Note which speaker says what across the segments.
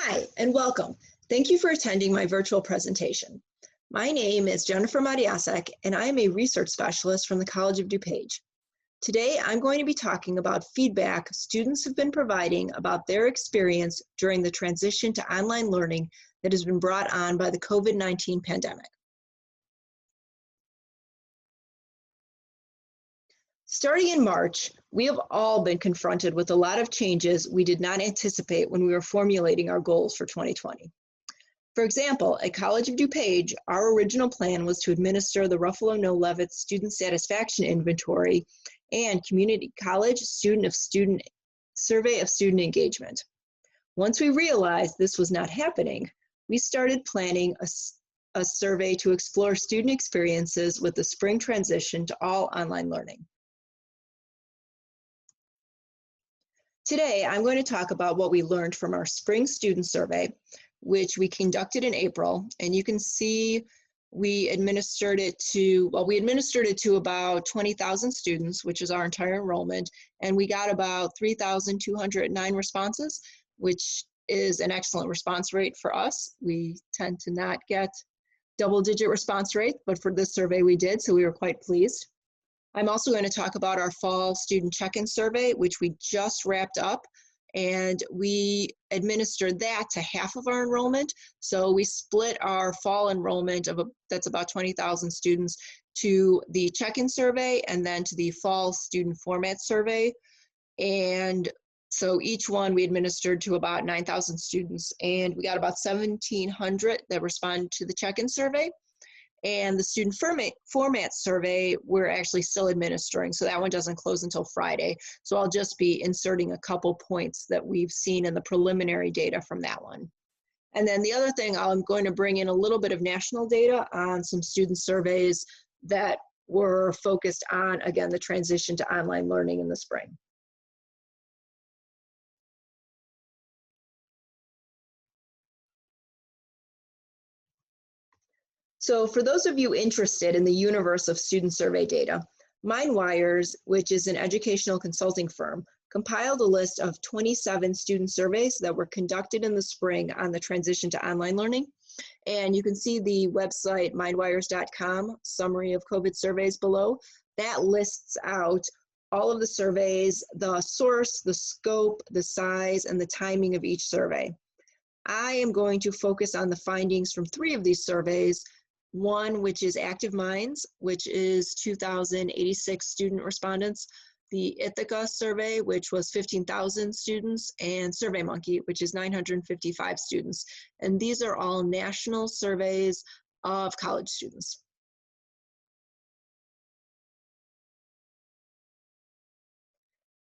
Speaker 1: Hi, and welcome. Thank you for attending my virtual presentation. My name is Jennifer Matiasek, and I am a research specialist from the College of DuPage. Today, I'm going to be talking about feedback students have been providing about their experience during the transition to online learning that has been brought on by the COVID-19 pandemic. Starting in March, we have all been confronted with a lot of changes we did not anticipate when we were formulating our goals for 2020. For example, at College of DuPage, our original plan was to administer the Ruffalo Noe Levitt Student Satisfaction Inventory and Community College Survey of Student Engagement. Once we realized this was not happening, we started planning a survey to explore student experiences with the spring transition to all online learning. Today, I'm going to talk about what we learned from our spring student survey, which we conducted in April, and you can see we administered it to about 20,000 students, which is our entire enrollment, and we got about 3,209 responses, which is an excellent response rate for us. We tend to not get double-digit response rate, but for this survey we did, so we were quite pleased. I'm also going to talk about our fall student check-in survey, which we just wrapped up, and we administered that to half of our enrollment. So we split our fall enrollment that's about 20,000 students to the check-in survey and then to the fall student format survey. And so each one we administered to about 9,000 students, and we got about 1,700 that responded to the check-in survey. And the student format survey, we're actually still administering, so that one doesn't close until Friday. So I'll just be inserting a couple points that we've seen in the preliminary data from that one. And then the other thing, I'm going to bring in a little bit of national data on some student surveys that were focused on, again, the transition to online learning in the spring. So for those of you interested in the universe of student survey data, IAIR, which is an educational consulting firm, compiled a list of 27 student surveys that were conducted in the spring on the transition to online learning. And you can see the website mindwires.com summary of COVID surveys below. That lists out all of the surveys, the source, the scope, the size, and the timing of each survey. I am going to focus on the findings from 3 of these surveys. One, which is Active Minds, which is 2,086 student respondents, the Ithaca survey, which was 15,000 students, and SurveyMonkey, which is 955 students. And these are all national surveys of college students.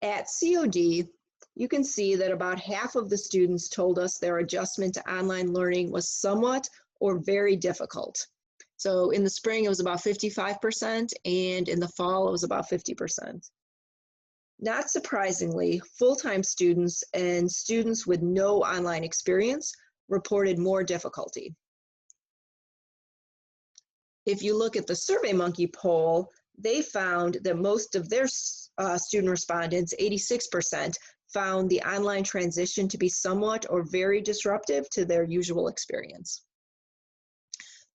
Speaker 1: At COD, you can see that about half of the students told us their adjustment to online learning was somewhat or very difficult. So in the spring, it was about 55%, and in the fall, it was about 50%. Not surprisingly, full-time students and students with no online experience reported more difficulty. If you look at the SurveyMonkey poll, they found that most of their student respondents, 86%, found the online transition to be somewhat or very disruptive to their usual experience.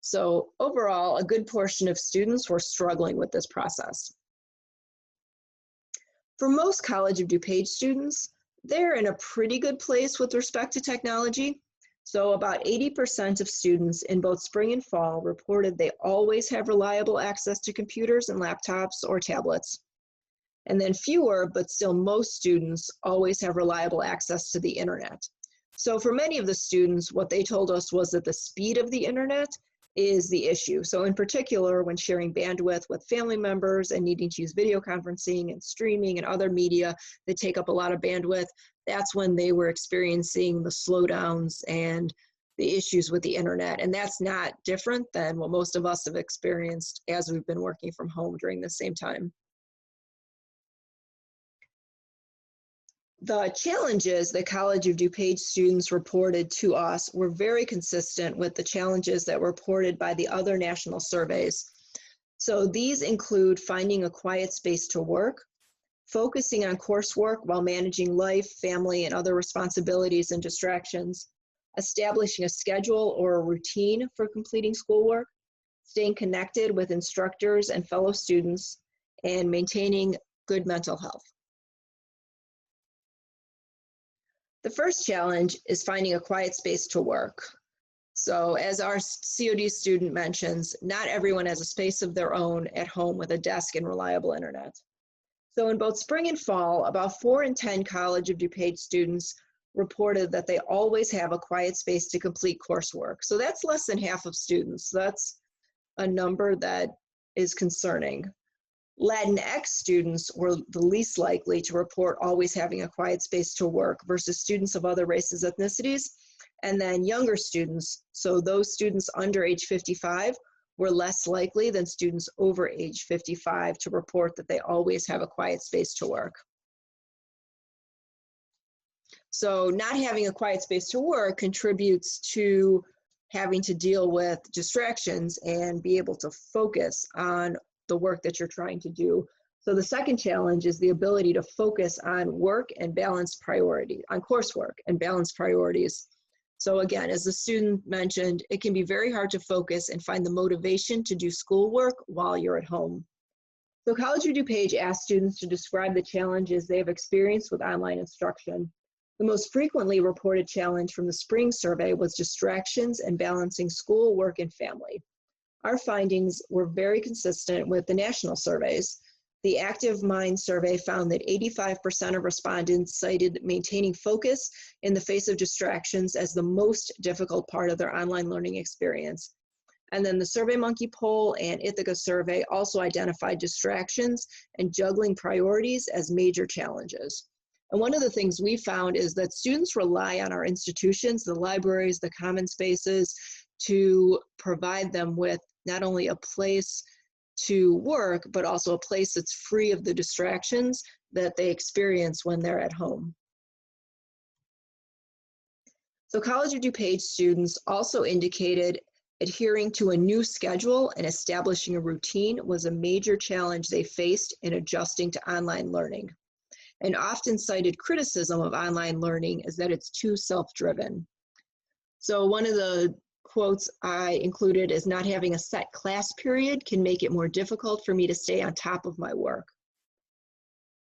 Speaker 1: So overall, a good portion of students were struggling with this process. For most College of DuPage students, they're in a pretty good place with respect to technology. So about 80% of students in both spring and fall reported they always have reliable access to computers and laptops or tablets. And then fewer, but still most students always have reliable access to the internet. So for many of the students, what they told us was that the speed of the internet is the issue. So in particular, when sharing bandwidth with family members and needing to use video conferencing and streaming and other media that take up a lot of bandwidth, that's when they were experiencing the slowdowns and the issues with the internet. And that's not different than what most of us have experienced as we've been working from home during the same time. The challenges that College of DuPage students reported to us were very consistent with the challenges that were reported by the other national surveys. So these include finding a quiet space to work, focusing on coursework while managing life, family, and other responsibilities and distractions, establishing a schedule or a routine for completing schoolwork, staying connected with instructors and fellow students, and maintaining good mental health. The first challenge is finding a quiet space to work. So as our COD student mentions, not everyone has a space of their own at home with a desk and reliable internet. So in both spring and fall, about 4 in 10 College of DuPage students reported that they always have a quiet space to complete coursework. So that's less than half of students. That's a number that is concerning. Latinx students were the least likely to report always having a quiet space to work versus students of other races, ethnicities. And then younger students, so those students under age 55, were less likely than students over age 55 to report that they always have a quiet space to work. So not having a quiet space to work contributes to having to deal with distractions and be able to focus on the work that you're trying to do. So the second challenge is the ability to focus on work and balance priority, on coursework and balance priorities. So again, as the student mentioned, it can be very hard to focus and find the motivation to do schoolwork while you're at home. So College of DuPage asked students to describe the challenges they have experienced with online instruction. The most frequently reported challenge from the spring survey was distractions and balancing school, work, and family. Our findings were very consistent with the national surveys. The Active Mind survey found that 85% of respondents cited maintaining focus in the face of distractions as the most difficult part of their online learning experience. And then the SurveyMonkey poll and Ithaca survey also identified distractions and juggling priorities as major challenges. And one of the things we found is that students rely on our institutions, the libraries, the common spaces, to provide them with not only a place to work, but also a place that's free of the distractions that they experience when they're at home. So College of DuPage students also indicated adhering to a new schedule and establishing a routine was a major challenge they faced in adjusting to online learning. An often cited criticism of online learning is that it's too self-driven. So one of the quotes I included is, not having a set class period can make it more difficult for me to stay on top of my work.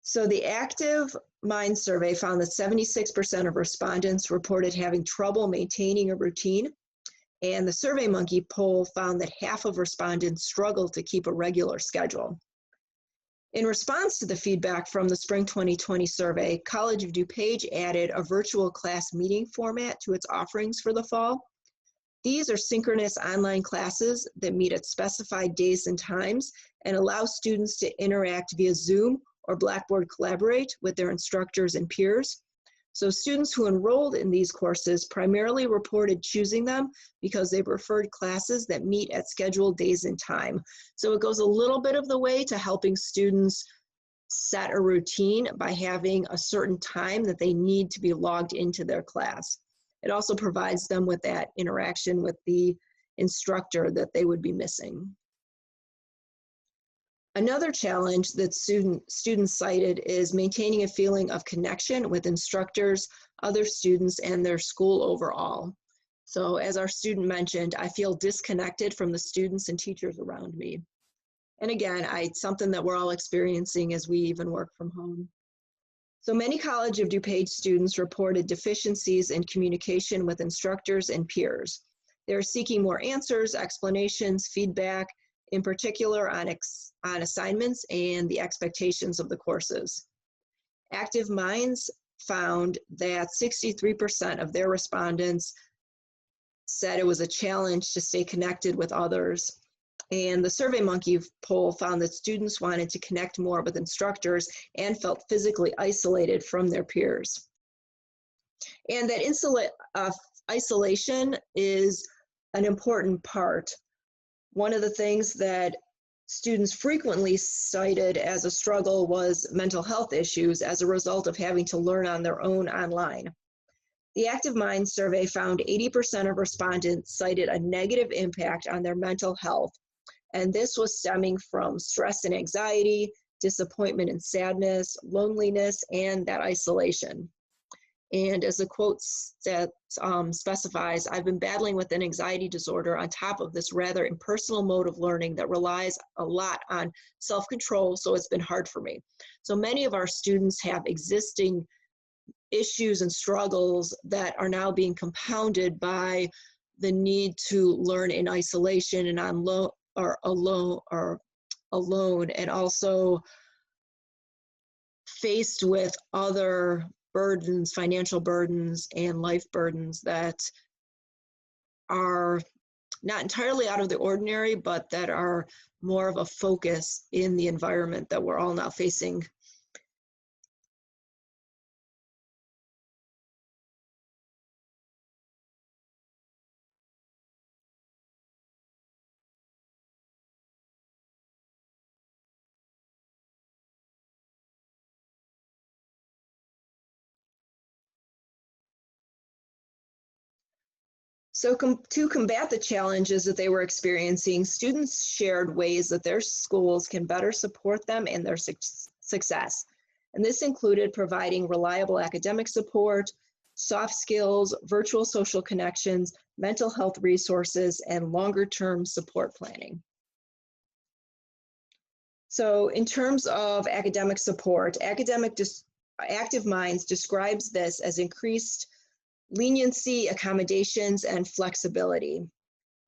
Speaker 1: So the Active Mind survey found that 76% of respondents reported having trouble maintaining a routine. And the SurveyMonkey poll found that half of respondents struggled to keep a regular schedule. In response to the feedback from the Spring 2020 survey, College of DuPage added a virtual class meeting format to its offerings for the fall. These are synchronous online classes that meet at specified days and times and allow students to interact via Zoom or Blackboard Collaborate with their instructors and peers. So students who enrolled in these courses primarily reported choosing them because they preferred classes that meet at scheduled days and time. So it goes a little bit of the way to helping students set a routine by having a certain time that they need to be logged into their class. It also provides them with that interaction with the instructor that they would be missing. Another challenge that students cited is maintaining a feeling of connection with instructors, other students, and their school overall. So as our student mentioned, I feel disconnected from the students and teachers around me. And again, something that we're all experiencing as we even work from home. So many College of DuPage students reported deficiencies in communication with instructors and peers. They're seeking more answers, explanations, feedback, in particular on assignments and the expectations of the courses. Active Minds found that 63% of their respondents said it was a challenge to stay connected with others. And the SurveyMonkey poll found that students wanted to connect more with instructors and felt physically isolated from their peers. And that isolation is an important part. One of the things that students frequently cited as a struggle was mental health issues as a result of having to learn on their own online. The Active Mind survey found 80% of respondents cited a negative impact on their mental health, and this was stemming from stress and anxiety, disappointment and sadness, loneliness, and that isolation. And as the quote specifies, I've been battling with an anxiety disorder on top of this rather impersonal mode of learning that relies a lot on self-control, so it's been hard for me. So many of our students have existing issues and struggles that are now being compounded by the need to learn in isolation and alone, and also faced with other burdens, financial burdens and life burdens that are not entirely out of the ordinary, but that are more of a focus in the environment that we're all now facing. So to combat the challenges that they were experiencing, students shared ways that their schools can better support them and their success. And this included providing reliable academic support, soft skills, virtual social connections, mental health resources, and longer-term support planning. So in terms of academic support, Active Minds describes this as increased leniency, accommodations, and flexibility.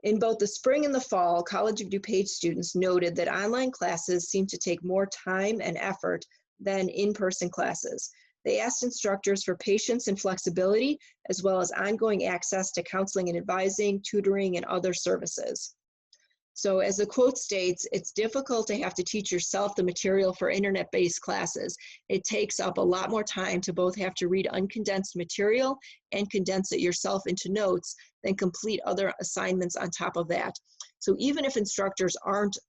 Speaker 1: In both the spring and the fall, College of DuPage students noted that online classes seemed to take more time and effort than in-person classes. They asked instructors for patience and flexibility, as well as ongoing access to counseling and advising, tutoring, and other services. So as the quote states, it's difficult to have to teach yourself the material for internet-based classes. It takes up a lot more time to both have to read uncondensed material and condense it yourself into notes, then complete other assignments on top of that. So even if instructors aren't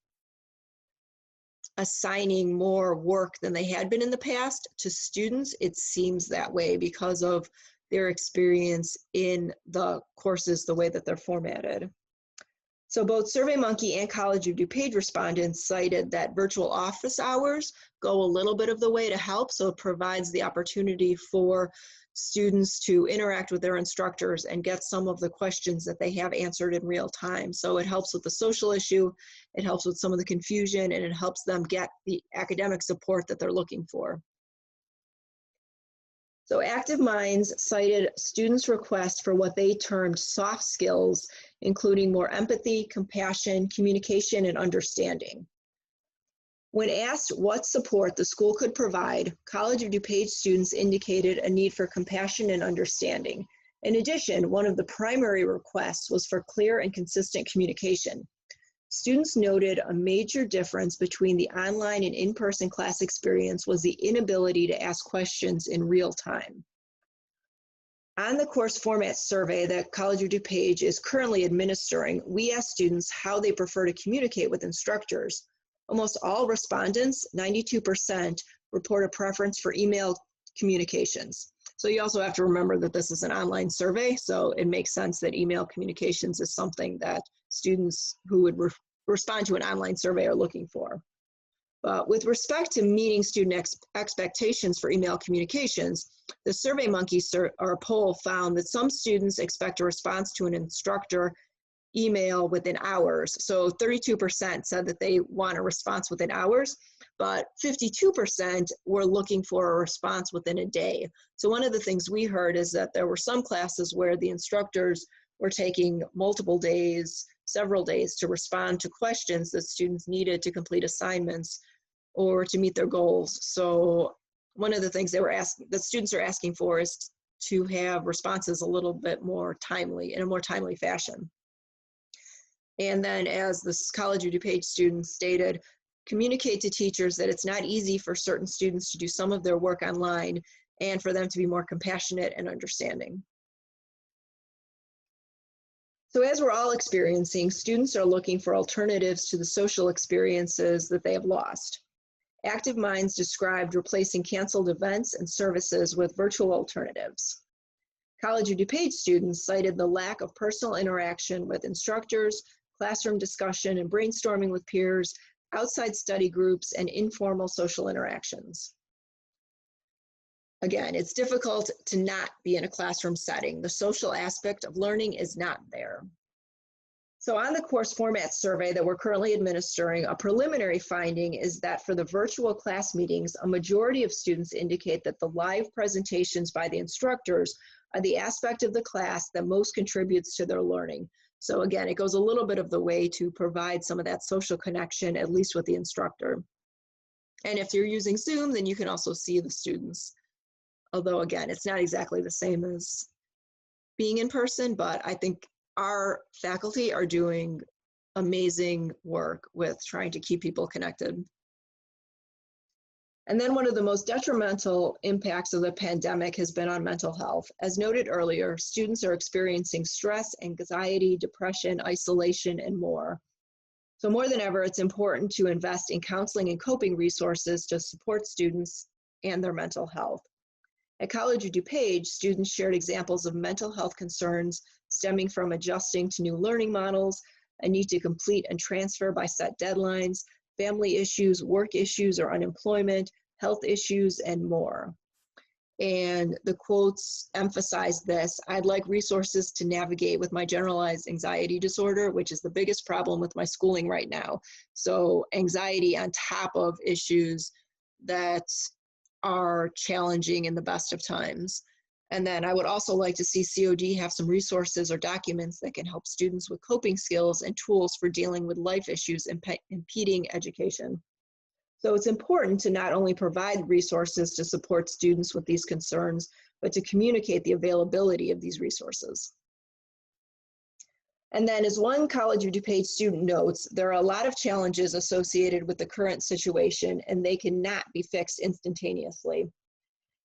Speaker 1: assigning more work than they had been in the past, to students, it seems that way because of their experience in the courses, the way that they're formatted. So both SurveyMonkey and College of DuPage respondents cited that virtual office hours go a little bit of the way to help, so it provides the opportunity for students to interact with their instructors and get some of the questions that they have answered in real time. So it helps with the social issue, it helps with some of the confusion, and it helps them get the academic support that they're looking for. So Active Minds cited students' requests for what they termed soft skills, including more empathy, compassion, communication, and understanding. When asked what support the school could provide, College of DuPage students indicated a need for compassion and understanding. In addition, one of the primary requests was for clear and consistent communication. Students noted a major difference between the online and in-person class experience was the inability to ask questions in real time. On the course format survey that College of DuPage is currently administering, we asked students how they prefer to communicate with instructors. Almost all respondents, 92%, report a preference for email communications. So you also have to remember that this is an online survey, so it makes sense that email communications is something that students who would respond to an online survey are looking for. But with respect to meeting student expectations for email communications, the SurveyMonkey poll found that some students expect a response to an instructor email within hours. So 32% said that they want a response within hours, but 52% were looking for a response within a day. So one of the things we heard is that there were some classes where the instructors were taking multiple days, several days to respond to questions that students needed to complete assignments or to meet their goals. So one of the things that students are asking for is to have responses a little bit more timely, in a more timely fashion. And then, as the College of DuPage students stated, communicate to teachers that it's not easy for certain students to do some of their work online and for them to be more compassionate and understanding. So as we're all experiencing, students are looking for alternatives to the social experiences that they have lost. Active Minds described replacing canceled events and services with virtual alternatives. College of DuPage students cited the lack of personal interaction with instructors, classroom discussion and brainstorming with peers, outside study groups, and informal social interactions. Again, it's difficult to not be in a classroom setting. The social aspect of learning is not there. So on the course format survey that we're currently administering, a preliminary finding is that for the virtual class meetings, a majority of students indicate that the live presentations by the instructors are the aspect of the class that most contributes to their learning. So again, it goes a little bit of the way to provide some of that social connection, at least with the instructor. And if you're using Zoom, then you can also see the students. Although again, it's not exactly the same as being in person, but I think our faculty are doing amazing work with trying to keep people connected. And then one of the most detrimental impacts of the pandemic has been on mental health. As noted earlier, students are experiencing stress, anxiety, depression, isolation, and more. So more than ever, it's important to invest in counseling and coping resources to support students and their mental health. At College of DuPage, students shared examples of mental health concerns stemming from adjusting to new learning models, a need to complete and transfer by set deadlines, family issues, work issues or unemployment, health issues, and more. And the quotes emphasize this: "I'd like resources to navigate with my generalized anxiety disorder, which is the biggest problem with my schooling right now." So anxiety on top of issues that are challenging in the best of times. And then I would also like to see COD have some resources or documents that can help students with coping skills and tools for dealing with life issues impeding education. So it's important to not only provide resources to support students with these concerns, but to communicate the availability of these resources. And then as one College of DuPage student notes, there are a lot of challenges associated with the current situation, and they cannot be fixed instantaneously.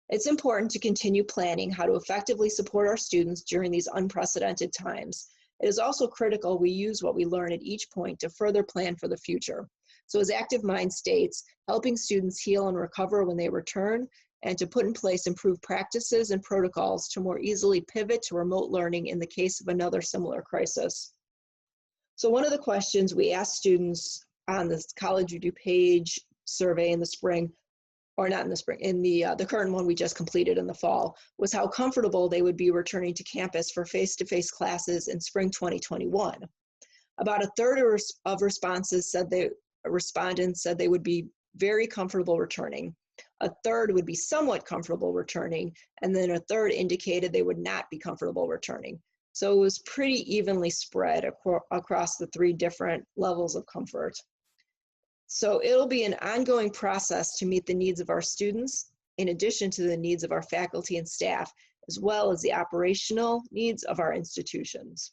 Speaker 1: It's important to continue planning how to effectively support our students during these unprecedented times. It is also critical we use what we learn at each point to further plan for the future. So as Active Mind states, helping students heal and recover when they return, and to put in place improved practices and protocols to more easily pivot to remote learning in the case of another similar crisis. So one of the questions we asked students on this College of DuPage survey in the spring, or not in the spring, in the current one we just completed in the fall, was how comfortable they would be returning to campus for face-to-face classes in spring 2021. About a third of respondents said they would be very comfortable returning. A third would be somewhat comfortable returning, and then a third indicated they would not be comfortable returning. So it was pretty evenly spread across the three different levels of comfort. So it'll be an ongoing process to meet the needs of our students, in addition to the needs of our faculty and staff, as well as the operational needs of our institutions.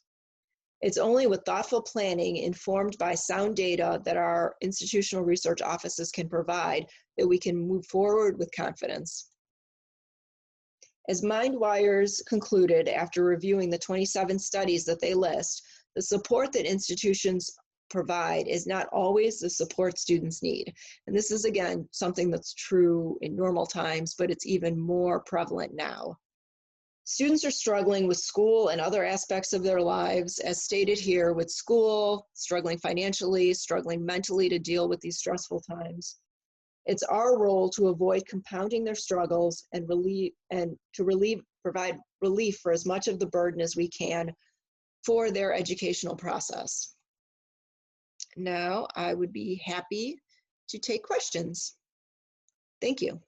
Speaker 1: It's only with thoughtful planning informed by sound data that our institutional research offices can provide that we can move forward with confidence. As MindWires concluded after reviewing the 27 studies that they list, the support that institutions provide is not always the support students need. And this is, again, something that's true in normal times, but it's even more prevalent now. Students are struggling with school and other aspects of their lives, as stated here, with school, struggling financially, struggling mentally to deal with these stressful times. It's our role to avoid compounding their struggles and provide relief for as much of the burden as we can for their educational process. Now, I would be happy to take questions. Thank you.